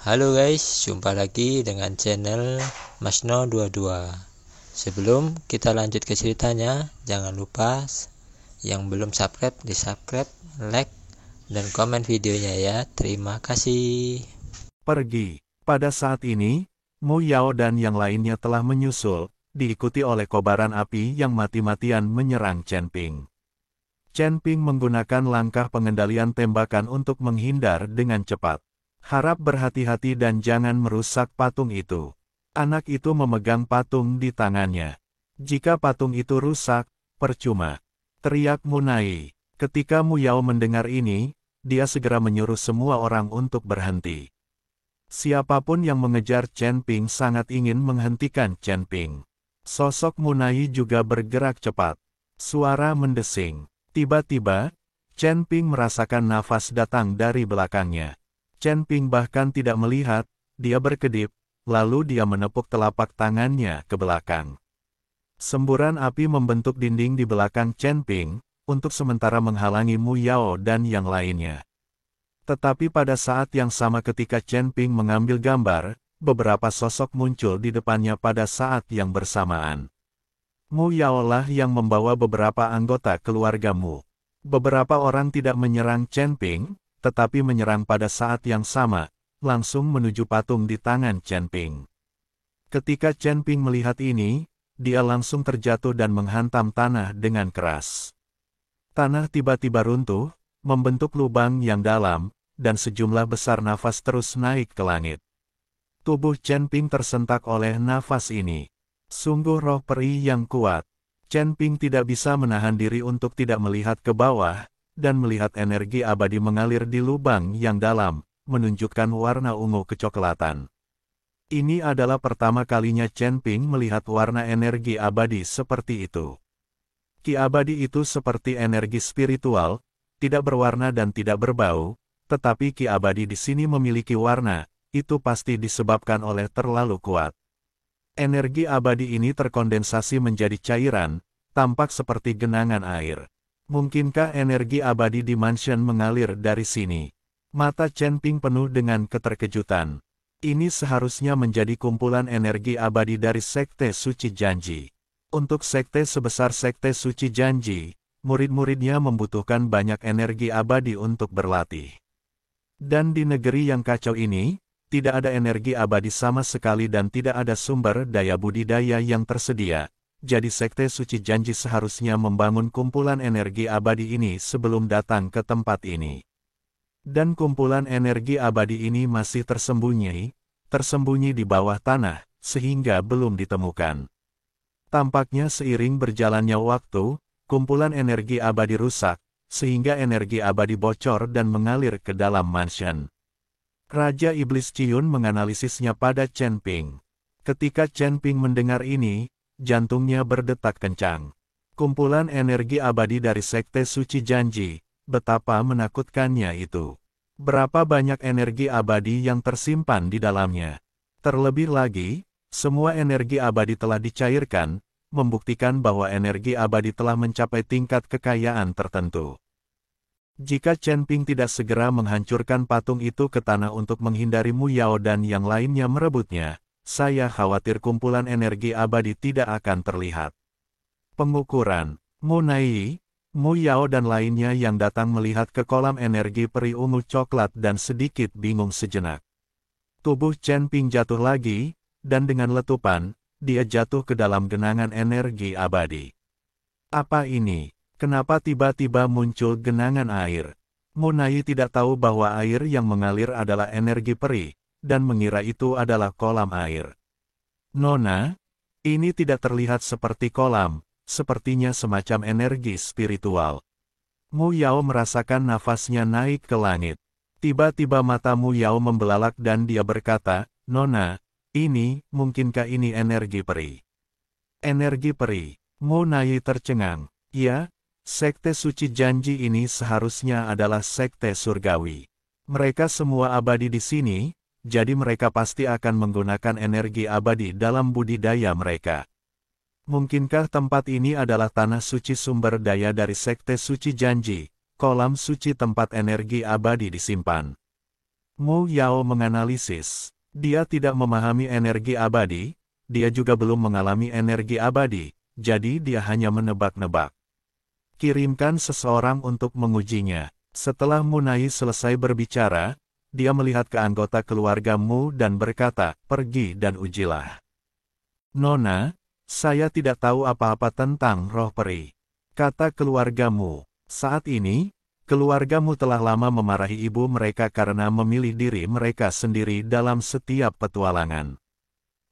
Halo guys, jumpa lagi dengan channel Masno22. Sebelum kita lanjut ke ceritanya, jangan lupa yang belum subscribe di subscribe, like, dan komen videonya ya. Terima kasih. Pergi. Pada saat ini, Mu Yao dan yang lainnya telah menyusul, diikuti oleh kobaran api yang mati-matian menyerang Chen Ping. Chen Ping menggunakan langkah pengendalian tembakan untuk menghindar dengan cepat. Harap berhati-hati dan jangan merusak patung itu. Anak itu memegang patung di tangannya. Jika patung itu rusak, percuma. Teriak Munai. Ketika Mu Yao mendengar ini, dia segera menyuruh semua orang untuk berhenti. Siapapun yang mengejar Chen Ping sangat ingin menghentikan Chen Ping. Sosok Munai juga bergerak cepat. Suara mendesing. Tiba-tiba, Chen Ping merasakan nafas datang dari belakangnya. Chen Ping bahkan tidak melihat, dia berkedip, lalu dia menepuk telapak tangannya ke belakang. Semburan api membentuk dinding di belakang Chen Ping, untuk sementara menghalangi Mu Yao dan yang lainnya. Tetapi pada saat yang sama ketika Chen Ping mengambil gambar, beberapa sosok muncul di depannya pada saat yang bersamaan. Mu Yao lah yang membawa beberapa anggota keluarga Mu. Beberapa orang tidak menyerang Chen Ping, tetapi menyerang pada saat yang sama, langsung menuju patung di tangan Chen Ping. Ketika Chen Ping melihat ini, dia langsung terjatuh dan menghantam tanah dengan keras. Tanah tiba-tiba runtuh, membentuk lubang yang dalam, dan sejumlah besar nafas terus naik ke langit. Tubuh Chen Ping tersentak oleh nafas ini. Sungguh roh peri yang kuat. Chen Ping tidak bisa menahan diri untuk tidak melihat ke bawah, dan melihat energi abadi mengalir di lubang yang dalam, menunjukkan warna ungu kecoklatan. Ini adalah pertama kalinya Chen Ping melihat warna energi abadi seperti itu. Ki abadi itu seperti energi spiritual, tidak berwarna dan tidak berbau, tetapi ki abadi di sini memiliki warna, itu pasti disebabkan oleh terlalu kuat. Energi abadi ini terkondensasi menjadi cairan, tampak seperti genangan air. Mungkinkah energi abadi di mansion mengalir dari sini? Mata Chen Ping penuh dengan keterkejutan. Ini seharusnya menjadi kumpulan energi abadi dari Sekte Suci Janji. Untuk sekte sebesar Sekte Suci Janji, murid-muridnya membutuhkan banyak energi abadi untuk berlatih. Dan di negeri yang kacau ini, tidak ada energi abadi sama sekali dan tidak ada sumber daya budidaya yang tersedia. Jadi Sekte Suci Janji seharusnya membangun kumpulan energi abadi ini sebelum datang ke tempat ini. Dan kumpulan energi abadi ini masih tersembunyi di bawah tanah, sehingga belum ditemukan. Tampaknya seiring berjalannya waktu, kumpulan energi abadi rusak, sehingga energi abadi bocor dan mengalir ke dalam mansion. Raja Iblis Ciun menganalisisnya pada Chen Ping. Ketika Chen Ping mendengar ini, jantungnya berdetak kencang. Kumpulan energi abadi dari Sekte Suci Janji, betapa menakutkannya itu. Berapa banyak energi abadi yang tersimpan di dalamnya. Terlebih lagi, semua energi abadi telah dicairkan, membuktikan bahwa energi abadi telah mencapai tingkat kekayaan tertentu. Jika Chen Ping tidak segera menghancurkan patung itu ke tanah untuk menghindari Mu Yao dan yang lainnya merebutnya, saya khawatir kumpulan energi abadi tidak akan terlihat. Pengukuran. Munai, Mu Yao dan lainnya yang datang melihat ke kolam energi peri ungu coklat dan sedikit bingung sejenak. Tubuh Chen Ping jatuh lagi, dan dengan letupan, dia jatuh ke dalam genangan energi abadi. Apa ini? Kenapa tiba-tiba muncul genangan air? Munai tidak tahu bahwa air yang mengalir adalah energi peri, dan mengira itu adalah kolam air. Nona, ini tidak terlihat seperti kolam, sepertinya semacam energi spiritual. Mu Yao merasakan nafasnya naik ke langit. Tiba-tiba mata Mu Yao membelalak dan dia berkata, Nona, mungkinkah ini energi peri? Energi peri. Munai tercengang. Ya, Sekte Suci Janji ini seharusnya adalah sekte surgawi. Mereka semua abadi di sini, jadi mereka pasti akan menggunakan energi abadi dalam budidaya mereka. Mungkinkah tempat ini adalah tanah suci sumber daya dari Sekte Suci Janji, kolam suci tempat energi abadi disimpan? Mu Yao menganalisis. Dia tidak memahami energi abadi, dia juga belum mengalami energi abadi, jadi dia hanya menebak-nebak. Kirimkan seseorang untuk mengujinya. Setelah Munai selesai berbicara, dia melihat ke anggota keluarga Mu dan berkata, pergi dan ujilah. Nona, saya tidak tahu apa-apa tentang roh peri. Kata keluargamu. Saat ini, keluargamu telah lama memarahi ibu mereka karena memilih diri mereka sendiri dalam setiap petualangan.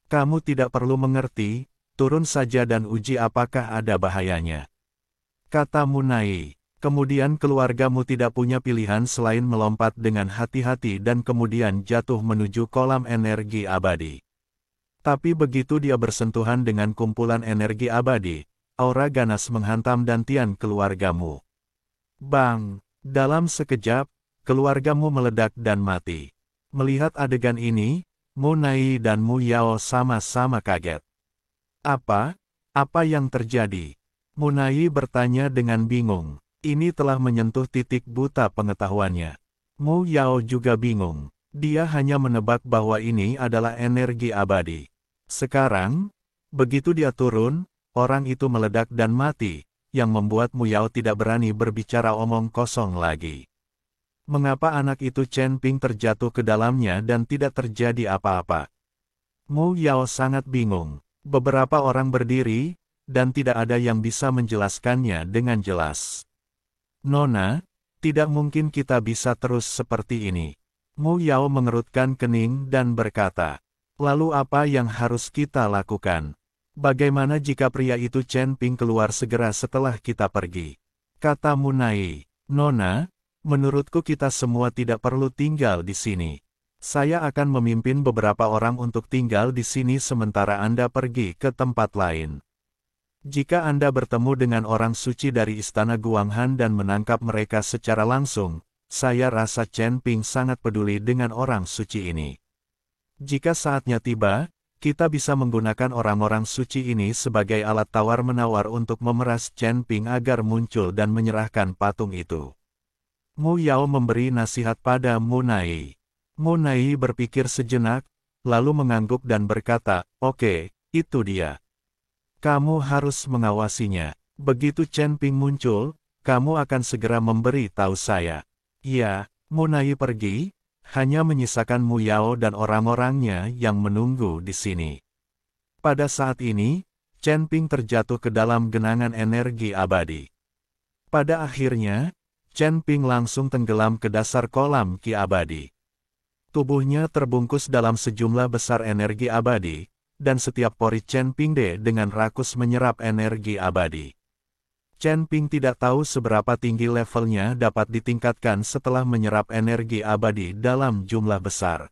Kamu tidak perlu mengerti, turun saja dan uji apakah ada bahayanya. Kata Munai. Kemudian keluargamu tidak punya pilihan selain melompat dengan hati-hati dan kemudian jatuh menuju kolam energi abadi. Tapi begitu dia bersentuhan dengan kumpulan energi abadi, aura ganas menghantam dantian keluargamu. Bang! Dalam sekejap, keluargamu meledak dan mati. Melihat adegan ini, Munai dan Mu Yao sama-sama kaget. Apa? Apa yang terjadi? Munai bertanya dengan bingung. Ini telah menyentuh titik buta pengetahuannya. Mu Yao juga bingung. Dia hanya menebak bahwa ini adalah energi abadi. Sekarang, begitu dia turun, orang itu meledak dan mati, yang membuat Mu Yao tidak berani berbicara omong kosong lagi. Mengapa anak itu Chen Ping terjatuh ke dalamnya dan tidak terjadi apa-apa? Mu Yao sangat bingung. Beberapa orang berdiri, dan tidak ada yang bisa menjelaskannya dengan jelas. Nona, tidak mungkin kita bisa terus seperti ini. Mu Yao mengerutkan kening dan berkata, lalu apa yang harus kita lakukan? Bagaimana jika pria itu Chen Ping keluar segera setelah kita pergi? Kata Munai. Nona, menurutku kita semua tidak perlu tinggal di sini. Saya akan memimpin beberapa orang untuk tinggal di sini sementara Anda pergi ke tempat lain. Jika Anda bertemu dengan orang suci dari Istana Guanghan dan menangkap mereka secara langsung, saya rasa Chen Ping sangat peduli dengan orang suci ini. Jika saatnya tiba, kita bisa menggunakan orang-orang suci ini sebagai alat tawar-menawar untuk memeras Chen Ping agar muncul dan menyerahkan patung itu. Mu Yao memberi nasihat pada Munai. Munai berpikir sejenak, lalu mengangguk dan berkata, oke, itu dia. Kamu harus mengawasinya. Begitu Chen Ping muncul, kamu akan segera memberi tahu saya. Ya, Munai pergi, hanya menyisakan Mu Yao dan orang-orangnya yang menunggu di sini. Pada saat ini, Chen Ping terjatuh ke dalam genangan energi abadi. Pada akhirnya, Chen Ping langsung tenggelam ke dasar kolam ki abadi. Tubuhnya terbungkus dalam sejumlah besar energi abadi, dan setiap pori Chen Ping dengan rakus menyerap energi abadi. Chen Ping tidak tahu seberapa tinggi levelnya dapat ditingkatkan setelah menyerap energi abadi dalam jumlah besar.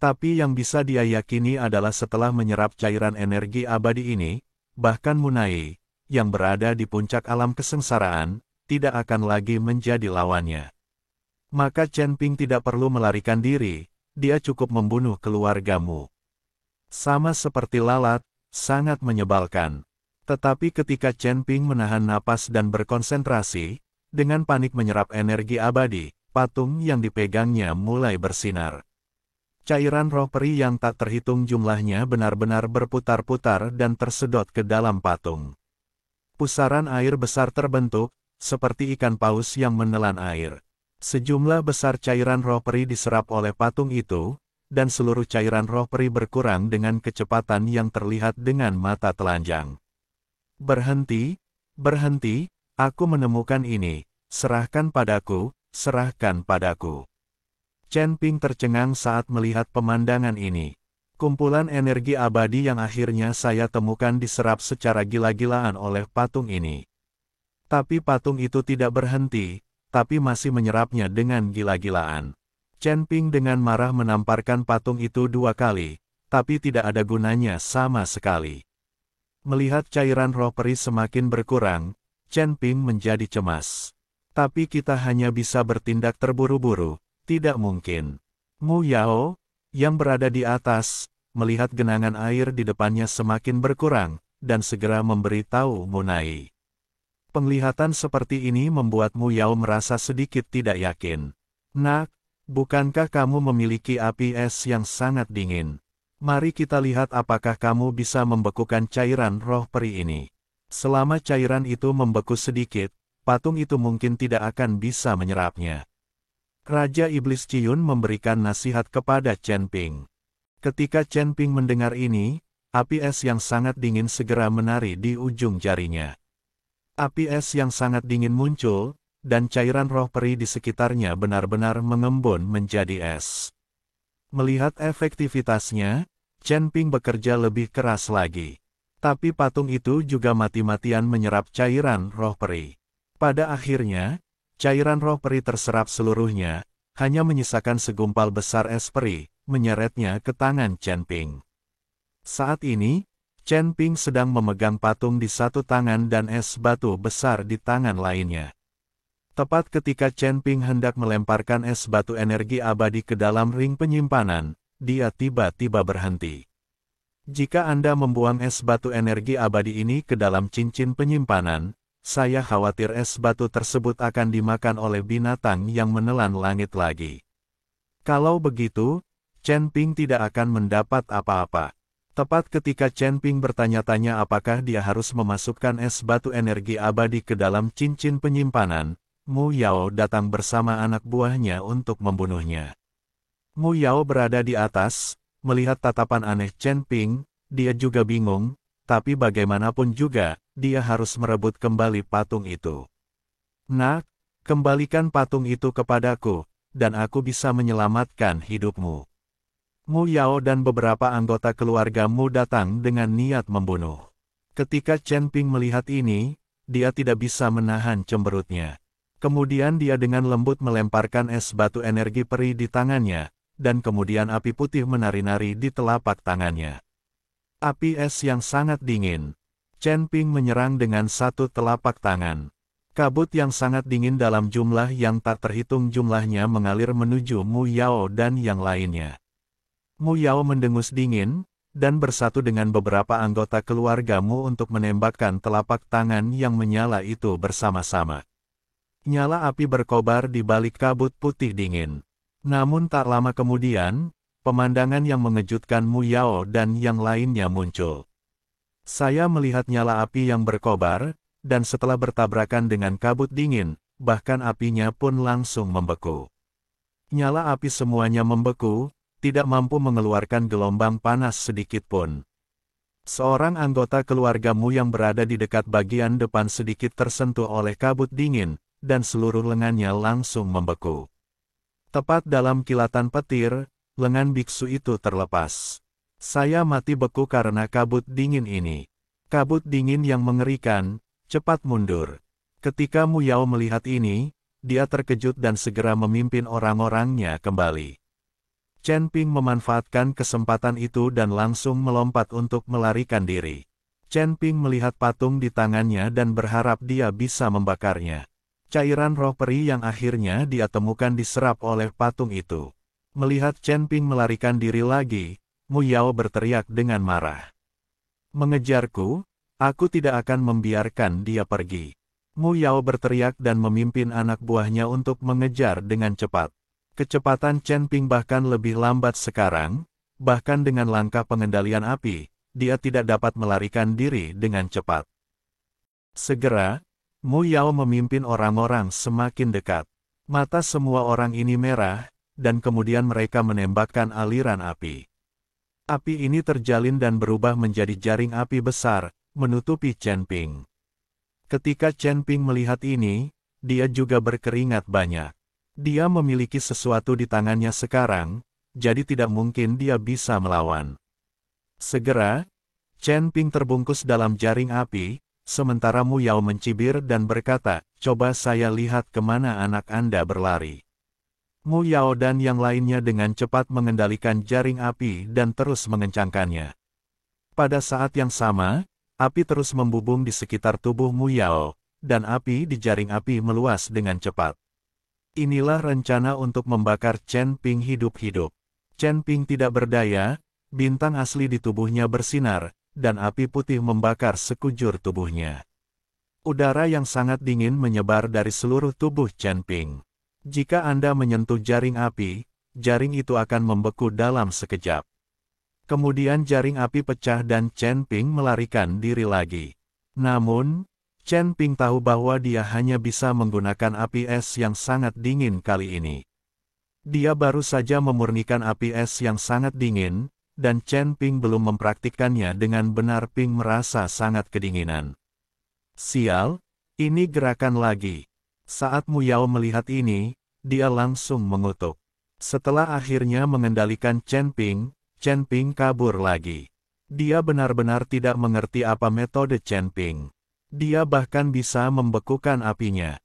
Tapi yang bisa dia yakini adalah setelah menyerap cairan energi abadi ini, bahkan Munai, yang berada di puncak alam kesengsaraan, tidak akan lagi menjadi lawannya. Maka Chen Ping tidak perlu melarikan diri, dia cukup membunuh keluargamu. Sama seperti lalat, sangat menyebalkan. Tetapi ketika Chen Ping menahan napas dan berkonsentrasi, dengan panik menyerap energi abadi, patung yang dipegangnya mulai bersinar. Cairan roh peri yang tak terhitung jumlahnya benar-benar berputar-putar dan tersedot ke dalam patung. Pusaran air besar terbentuk, seperti ikan paus yang menelan air. Sejumlah besar cairan roh peri diserap oleh patung itu, dan seluruh cairan roh peri berkurang dengan kecepatan yang terlihat dengan mata telanjang. Berhenti, berhenti, aku menemukan ini, serahkan padaku, serahkan padaku. Chen Ping tercengang saat melihat pemandangan ini. Kumpulan energi abadi yang akhirnya saya temukan diserap secara gila-gilaan oleh patung ini. Tapi patung itu tidak berhenti, tapi masih menyerapnya dengan gila-gilaan. Chen Ping dengan marah menamparkan patung itu 2 kali, tapi tidak ada gunanya sama sekali. Melihat cairan roh peri semakin berkurang, Chen Ping menjadi cemas. Tapi kita hanya bisa bertindak terburu-buru, tidak mungkin. Mu Yao, yang berada di atas, melihat genangan air di depannya semakin berkurang, dan segera memberitahu Munai. Penglihatan seperti ini membuat Mu Yao merasa sedikit tidak yakin. Nak, Bukankah kamu memiliki api es yang sangat dingin? Mari kita lihat apakah kamu bisa membekukan cairan roh peri ini. Selama cairan itu membeku sedikit, patung itu mungkin tidak akan bisa menyerapnya. Raja Iblis Ciyun memberikan nasihat kepada Chen Ping. Ketika Chen Ping mendengar ini, api es yang sangat dingin segera menari di ujung jarinya. Api es yang sangat dingin muncul, dan cairan roh peri di sekitarnya benar-benar mengembun menjadi es. Melihat efektivitasnya, Chen Ping bekerja lebih keras lagi. Tapi patung itu juga mati-matian menyerap cairan roh peri. Pada akhirnya, cairan roh peri terserap seluruhnya, hanya menyisakan segumpal besar es peri, menyeretnya ke tangan Chen Ping. Saat ini, Chen Ping sedang memegang patung di satu tangan dan es batu besar di tangan lainnya. Tepat ketika Chen Ping hendak melemparkan es batu energi abadi ke dalam ring penyimpanan, dia tiba-tiba berhenti. Jika Anda membuang es batu energi abadi ini ke dalam cincin penyimpanan, saya khawatir es batu tersebut akan dimakan oleh binatang yang menelan langit lagi. Kalau begitu, Chen Ping tidak akan mendapat apa-apa. Tepat ketika Chen Ping bertanya-tanya apakah dia harus memasukkan es batu energi abadi ke dalam cincin penyimpanan, Mu Yao datang bersama anak buahnya untuk membunuhnya. Mu Yao berada di atas, melihat tatapan aneh Chen Ping, dia juga bingung, tapi bagaimanapun juga, dia harus merebut kembali patung itu. Nak, kembalikan patung itu kepadaku, dan aku bisa menyelamatkan hidupmu. Mu Yao dan beberapa anggota keluargamu datang dengan niat membunuh. Ketika Chen Ping melihat ini, dia tidak bisa menahan cemberutnya. Kemudian dia dengan lembut melemparkan es batu energi peri di tangannya, dan kemudian api putih menari-nari di telapak tangannya. Api es yang sangat dingin. Chen Ping menyerang dengan satu telapak tangan. Kabut yang sangat dingin dalam jumlah yang tak terhitung jumlahnya mengalir menuju Mu Yao dan yang lainnya. Mu Yao mendengus dingin, dan bersatu dengan beberapa anggota keluargamu untuk menembakkan telapak tangan yang menyala itu bersama-sama. Nyala api berkobar di balik kabut putih dingin. Namun tak lama kemudian, pemandangan yang mengejutkan Mu Yao dan yang lainnya muncul. Saya melihat nyala api yang berkobar, dan setelah bertabrakan dengan kabut dingin, bahkan apinya pun langsung membeku. Nyala api semuanya membeku, tidak mampu mengeluarkan gelombang panas sedikit pun. Seorang anggota keluargamu yang berada di dekat bagian depan sedikit tersentuh oleh kabut dingin, dan seluruh lengannya langsung membeku. Tepat dalam kilatan petir, lengan biksu itu terlepas. Saya mati beku karena kabut dingin ini. Kabut dingin yang mengerikan, cepat mundur. Ketika Mu Yao melihat ini, dia terkejut dan segera memimpin orang-orangnya kembali. Chen Ping memanfaatkan kesempatan itu dan langsung melompat untuk melarikan diri. Chen Ping melihat patung di tangannya dan berharap dia bisa membakarnya. Cairan roh peri yang akhirnya dia temukan diserap oleh patung itu. Melihat Chen Ping melarikan diri lagi, Mu Yao berteriak dengan marah. Mengejarku, aku tidak akan membiarkan dia pergi. Mu Yao berteriak dan memimpin anak buahnya untuk mengejar dengan cepat. Kecepatan Chen Ping bahkan lebih lambat sekarang, bahkan dengan langkah pengendalian api, dia tidak dapat melarikan diri dengan cepat. Segera, Mu Yao memimpin orang-orang semakin dekat. Mata semua orang ini merah, dan kemudian mereka menembakkan aliran api. Api ini terjalin dan berubah menjadi jaring api besar, menutupi Chen Ping. Ketika Chen Ping melihat ini, dia juga berkeringat banyak. Dia memiliki sesuatu di tangannya sekarang, jadi tidak mungkin dia bisa melawan. Segera, Chen Ping terbungkus dalam jaring api, sementara Mu Yao mencibir dan berkata, "Coba saya lihat kemana anak Anda berlari." Mu Yao dan yang lainnya dengan cepat mengendalikan jaring api dan terus mengencangkannya. Pada saat yang sama, api terus membubung di sekitar tubuh Mu Yao, dan api di jaring api meluas dengan cepat. Inilah rencana untuk membakar Chen Ping hidup-hidup. Chen Ping tidak berdaya, bintang asli di tubuhnya bersinar, dan api putih membakar sekujur tubuhnya. Udara yang sangat dingin menyebar dari seluruh tubuh Chen Ping. Jika Anda menyentuh jaring api, jaring itu akan membeku dalam sekejap. Kemudian jaring api pecah dan Chen Ping melarikan diri lagi. Namun, Chen Ping tahu bahwa dia hanya bisa menggunakan api es yang sangat dingin kali ini. Dia baru saja memurnikan api es yang sangat dingin, dan Chen Ping belum mempraktikkannya dengan benar. Ping merasa sangat kedinginan. Sial, ini gerakan lagi. Saat Mu Yao melihat ini, dia langsung mengutuk. Setelah akhirnya mengendalikan Chen Ping kabur lagi. Dia benar-benar tidak mengerti apa metode Chen Ping. Dia bahkan bisa membekukan apinya.